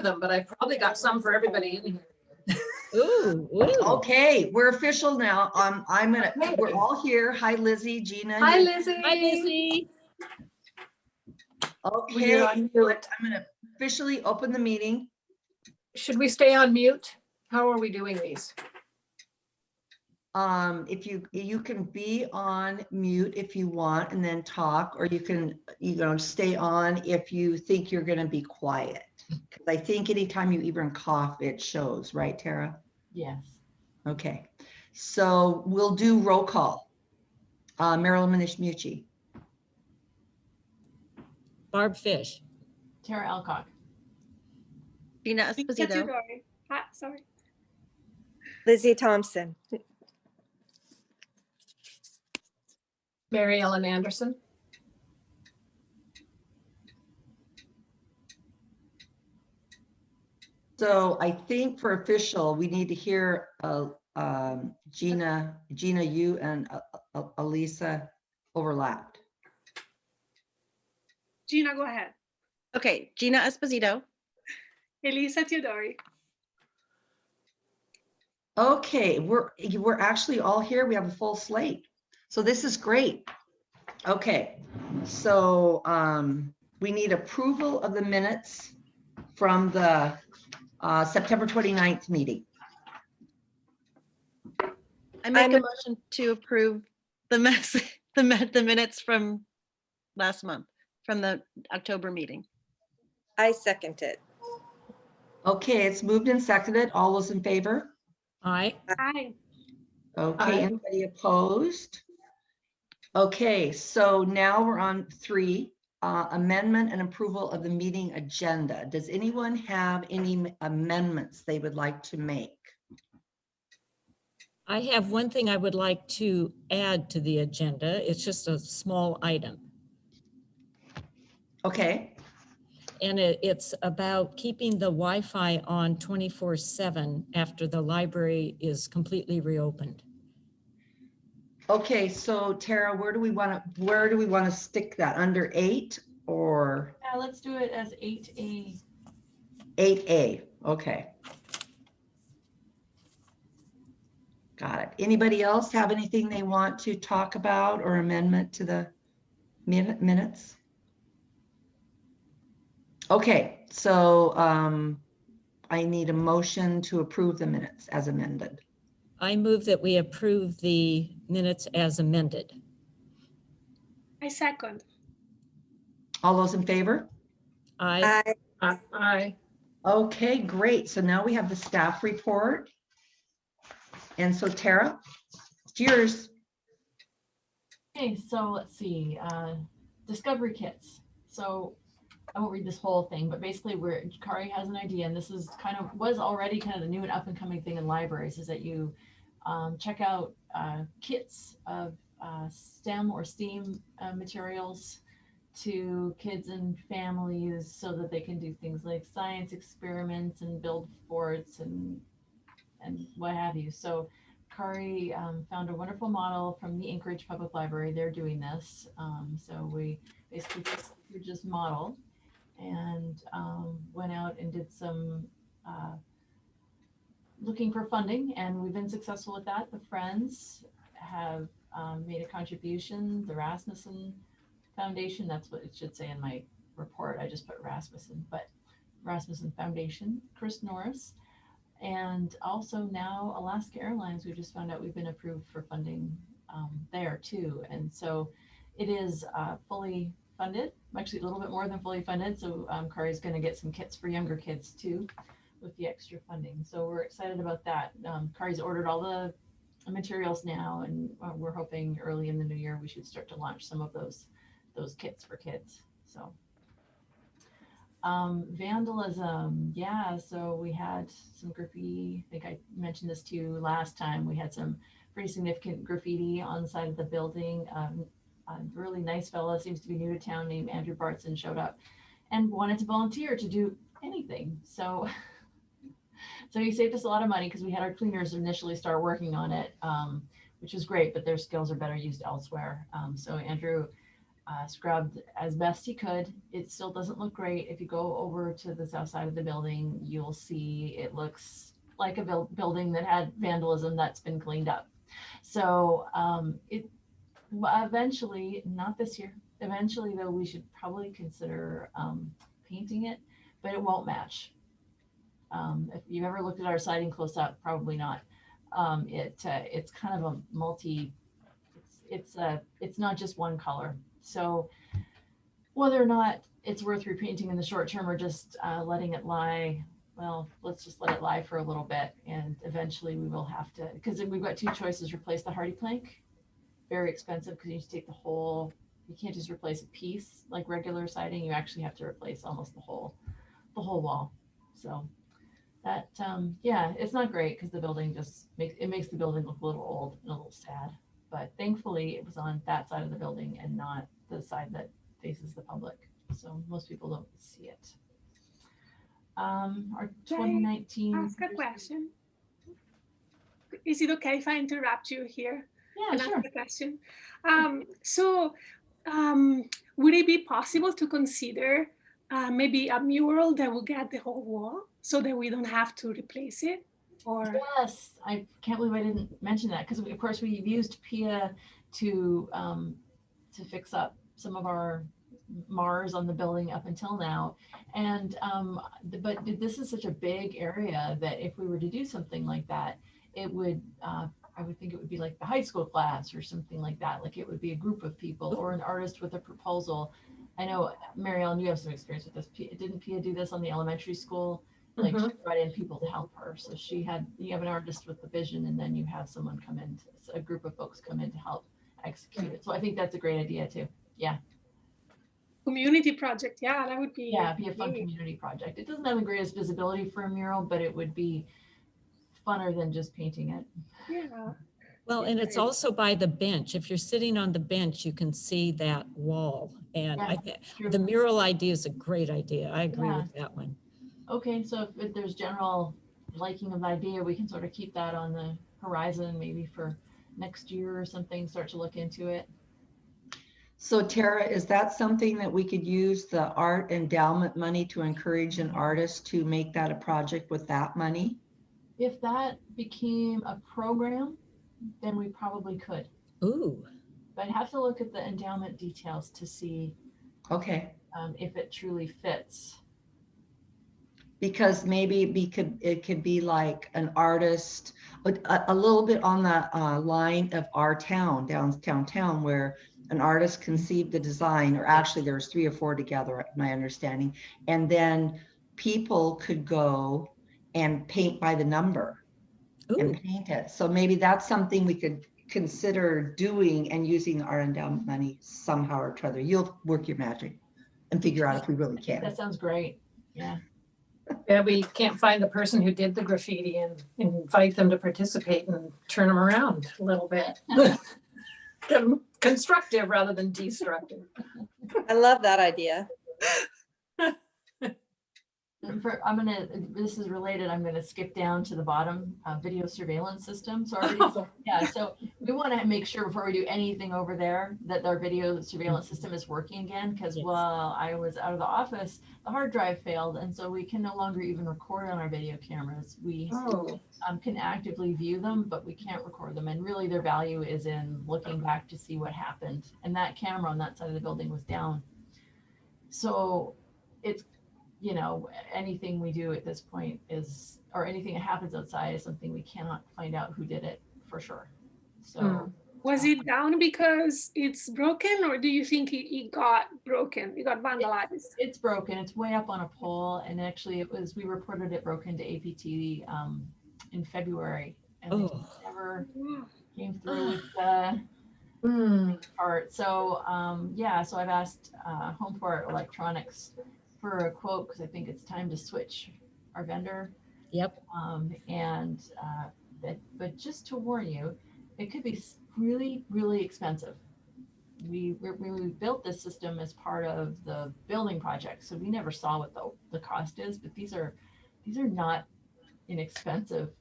them, but I've probably got some for everybody in here. Ooh, ooh. Okay, we're official now. We're all here. Hi, Lizzie, Gina. Hi, Lizzie. Hi, Lizzie. Okay, You're on mute. I'm gonna officially open the meeting. Should we stay on mute? How are we doing these? If you can be on mute if you want and then talk, or you can, stay on if you think you're gonna be quiet. Because I think anytime you even cough, it shows, right, Tara? Yes. Okay, so we'll do roll call. Marilyn Minish-Mucci. Barb Fish. Tara Alcock. Gina Esposito. Sorry. Lizzie Thompson. Mary Ellen Anderson. So I think for official, we need to hear Gina, you and Elisa overlapped. Gina, go ahead. Okay, Gina Esposito. Elisa Teodori. Okay, we're actually all here. We have a full slate. So this is great. Okay, so we need approval of the minutes from the September 29th meeting. I make a motion to approve the minutes from last month, from the October meeting. I second it. Okay, it's moved and seconded. All those in favor? Aye. Hi. Okay, Aye. anybody opposed? Okay, so now we're on 3, amendment and approval of the meeting agenda. Does anyone have any amendments they would like to make? I have one thing I would like to add to the agenda. It's just a small item. Okay, And it's about keeping the Wi-Fi on 24/7 after the library is completely reopened. okay, so Tara, where do we want to stick that? Under 8 or Yeah, let's do it as 8A. 8A? Okay. Got it. Anybody else have anything they want to talk about or amendment to the minutes? Okay, so I need a motion to approve the minutes as amended. I move that we approve the minutes as amended. I second. All those in favor? Aye. Aye. Okay, great. So now we have the staff report. And so Tara, it's yours. Okay, so let's see, discovery kits. So I won't read this whole thing, but basically Kari has an idea, and this is was already kind of the new and up and coming thing in libraries, is that you check out kits of STEM or STEAM materials to kids and families so that they can do things like science experiments and build forts and what have you. So Kari found a wonderful model from the Anchorage Public Library. They're doing this. So we basically just model and went out and did some looking for funding, and we've been successful with that. The Friends have made a contribution. The Rasmussen Foundation, that's what it should say in my report. I just put Rasmussen, but Rasmussen Foundation, Chris Norris, and also now Alaska Airlines. We just found out we've been approved for funding there too. And so it is fully funded, actually a little bit more than fully funded. So Kari's going to get some kits for younger kids too with the extra funding. So we're excited about that. Kari's ordered all the materials now, and we're hoping early in the new year we should start to launch some of those kits for kids. So vandalism, yeah, so we had some graffiti. I think I mentioned this to you last time. We had some pretty significant graffiti on the side of the building. A really nice fella, seems to be new to town, named Andrew Bartson, showed up and wanted to volunteer to do anything. So he saved us a lot of money because we had our cleaners initially start working on it, which is great, but their skills are better used elsewhere. So Andrew scrubbed as best he could. It still doesn't look great. If you go over to the south side of the building, you'll see it looks like a building that had vandalism that's been cleaned up. So eventually, not this year, eventually though, we should probably consider painting it, but it won't match. If you've ever looked at our siding close up, probably not. It's kind of a it's not just one color. So whether or not it's worth repainting in the short term or just letting it lie, well, let's just let it lie for a little bit. And eventually we will have to, because we've got two choices: replace the hardy plank, very expensive because you need to take the whole, you can't just replace a piece like regular siding. You actually have to replace almost the whole wall. So that, yeah, it's not great because the building just makes the building look a little old and a little sad. But thankfully it was on that side of the building and not the side that faces the public. So most people don't see it. Our Can I 2019. Ask a question. Is it okay if I interrupt you here? Yeah, And sure. ask a question. Would it be possible to consider maybe a mural that will get the whole wall so that we don't have to replace it? Or Yes, I can't believe I didn't mention that because of course we've used PIA to fix up some of our Mars on the building up until now. And but this is such a big area that if we were to do something like that, it would I would think it would be like the high school class or something like that. Like it would be a group of people or an artist with a proposal. I know, Mary Ellen, you have some experience with this. Didn't Pia do this on the elementary school? Like she brought in people to help her. So you have an artist with the vision and then you have someone come in, a group of folks come in to help execute it. So I think that's a great idea too. Yeah. community project, yeah, that would be. Yeah, it'd be a fun great. community project. It doesn't have the greatest visibility for a mural, but it would be funner than just painting it. Yeah. Well, and it's also by the bench. If you're sitting on the bench, you can see that wall. And Yeah, true. the mural idea is a great idea. I agree Yeah. with that one. Okay, so if there's general liking of the idea, we can sort of keep that on the horizon, maybe for next year or something, start to look into it. So Tara, is that something that we could use the art endowment money to encourage an artist to make that a project with that money? If that became a program, then we probably could. Ooh, But I'd have to look at the endowment details to see okay. if it truly fits. Because maybe it could be like an artist, a little bit on the line of our town, downtown, where an artist conceived the design, or actually there's 3 or 4 together, my understanding. And then people could go and paint by the number and Ooh, paint it. So maybe that's something we could consider doing and using our endowment money somehow or other. You'll work your magic and figure out if we really can. That sounds great. Yeah. Yeah, we can't find the person who did the graffiti and invite them to participate and turn them around a little bit. Get 'em constructive rather than destructive. I love that idea. And this is related, I'm gonna skip down to the bottom, video surveillance system. So yeah, so we want to make sure before we do anything over there that our video surveillance system is working again, because Yes. while I was out of the office, the hard drive failed, and so we can no longer even record on our video cameras. We Oh, can actively view them, but we can't record them. And really their value is in looking back to see what happened. And that camera on that side of the building was down. So it's, anything we do at this point is, or anything that happens outside is something we cannot find out who did it for sure. So Was it down because it's broken, or do you think it got broken? It got vandalized? it's broken. It's way up on a pole. And actually we reported it broken to APT in February. And they Oh. just never Yeah. came through with the part. So yeah, so I've asked Homeport Electronics for a quote because I think it's time to switch our vendor. Yep. But just to warn you, it could be really, really expensive. We built this system as part of the building project, so we never saw what the cost is. But these are not inexpensive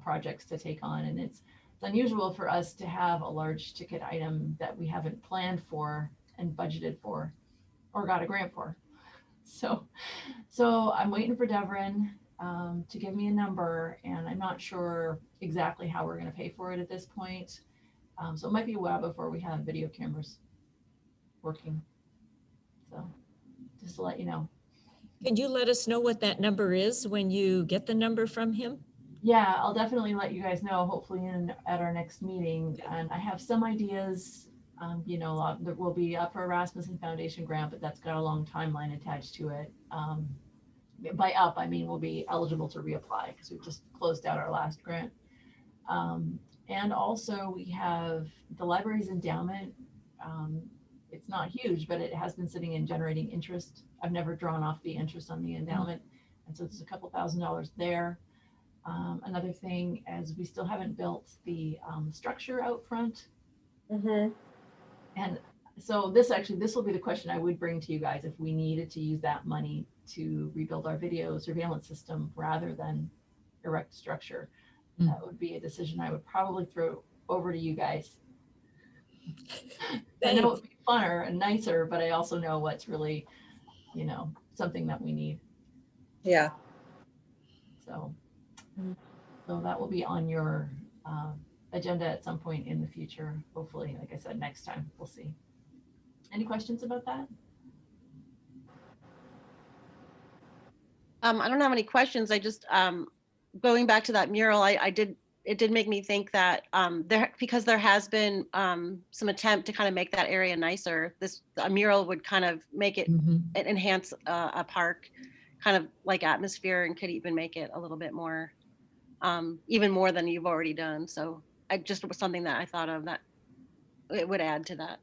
projects to take on, and it's unusual for us to have a large ticket item that we haven't planned for and budgeted for or got a grant for. So I'm waiting for Devin to give me a number, and I'm not sure exactly how we're going to pay for it at this point. So it might be a while before we have video cameras working. So just to let you know. Can you let us know what that number is when you get the number from him? Yeah, I'll definitely let you guys know, hopefully at our next meeting. And I have some ideas, you know, that will be up for a Rasmussen Foundation grant, but that's got a long timeline attached to it. By up, I mean, we'll be eligible to reapply because we've just closed out our last grant. And also we have the library's endowment. It's not huge, but it has been sitting and generating interest. I've never drawn off the interest on the endowment. And so it's a couple $1,000s there. Another thing is we still haven't built the structure out front. Mm-hmm. And so this will be the question I would bring to you guys if we needed to use that money to rebuild our video surveillance system rather than erect structure. Mm. That would be a decision I would probably throw over to you guys. I Thanks. know it would be funner and nicer, but I also know what's really, you know, something that we need. Yeah. So, so that will be on your agenda at some point in the future. Hopefully, like I said, next time, we'll see. Any questions about that? I don't have any questions. I just, going back to that mural, it did make me think that because there has been some attempt to kind of make that area nicer, a mural would kind of make it Mhm. enhance a park, kind of like atmosphere, and could even make it a little bit more, even more than you've already done. So I just was something that I thought of that it would add to that.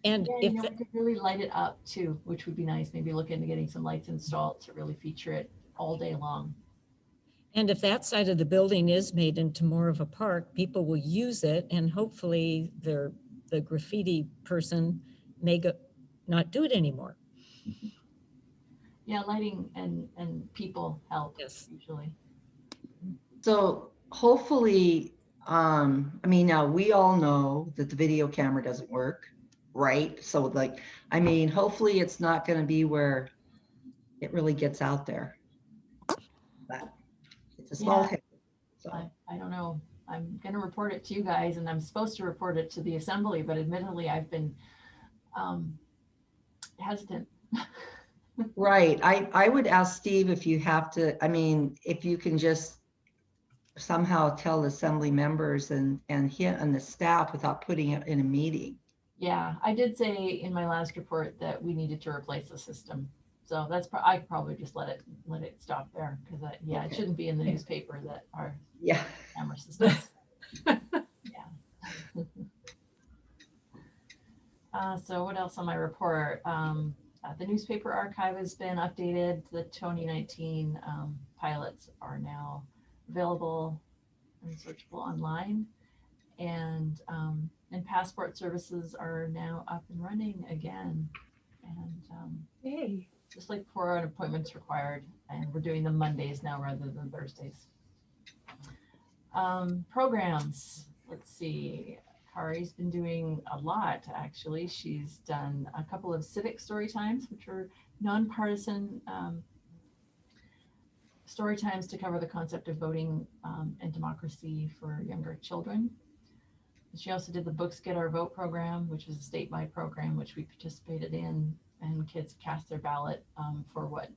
And Yeah, if, you know, we could really light it up too, which would be nice. Maybe look into getting some lights installed to really feature it all day long. and if that side of the building is made into more of a park, people will use it, and hopefully the graffiti person may not do it anymore. Yeah, lighting and people help Yes. usually. So hopefully, I mean, now we all know that the video camera doesn't work, right? So like, I mean, hopefully it's not going to be where it really gets out there. But it's a small Yeah. hit. So I don't know. I'm going to report it to you guys, and I'm supposed to report it to the assembly, but admittedly, I've been hesitant. right. I would ask Steve if you have to, I mean, if you can just somehow tell the assembly members and him and the staff without putting it in a meeting. Yeah, I did say in my last report that we needed to replace the system. So that's I could probably just let it stop there because yeah, Okay. it shouldn't be in the newspaper that our Yeah. camera system. Yeah. So what else on my report? The newspaper archive has been updated. The 2019 pilots are now available and searchable online, and passport services are now up and running again. And Yay. just like before, an appointment's required, and we're doing them Mondays now rather than Thursdays. Programs. Let's see. Kari's been doing a lot, actually. She's done a couple of civic story times, which are nonpartisan story times to cover the concept of voting and democracy for younger children. She also did the Books Get Our Vote program, which was a statewide program, which we participated in, and kids cast their ballot for what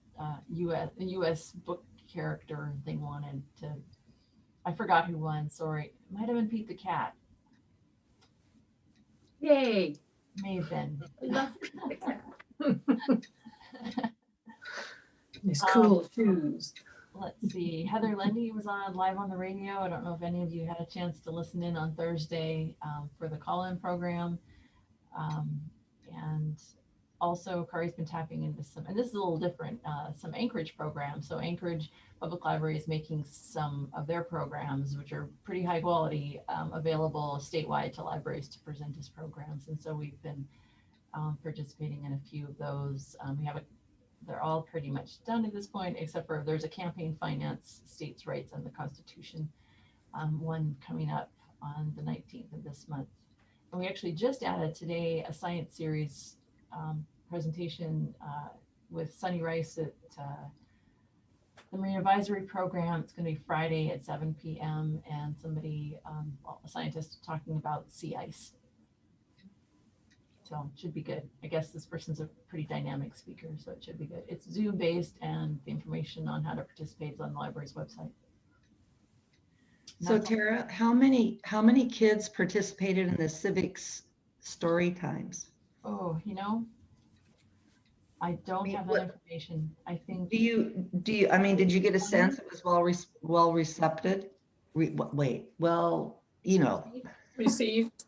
U.S. book character they wanted to. I forgot who won, sorry. It might have been Pete the Cat. Yay. May have been. I love These cool shoes. Let's see. Heather Lendy was on live on the radio. I don't know if any of you had a chance to listen in on Thursday for the call-in program. And also Kari's been tapping into some, and this is a little different, some Anchorage programs. So Anchorage Public Library is making some of their programs, which are pretty high quality, available statewide to libraries to present as programs. And so we've been participating in a few of those. They're all pretty much done at this point, except for there's a campaign finance, states' rights, and the Constitution one coming up on the 19th of this month. And we actually just added today a science series presentation with Sunny Rice at the Marine Advisory Program. It's going to be Friday at 7 p.m. and somebody, a scientist, talking about sea ice. So it should be good. I guess this person's a pretty dynamic speaker, so it should be good. It's Zoom based, and the information on how to participate is on the library's website. And So that's all. Tara, how many kids participated in the civics story times? Oh, I don't have that what- information. I think. Do you, I mean, did you get a sense it was well recepted? Wait, well, Received.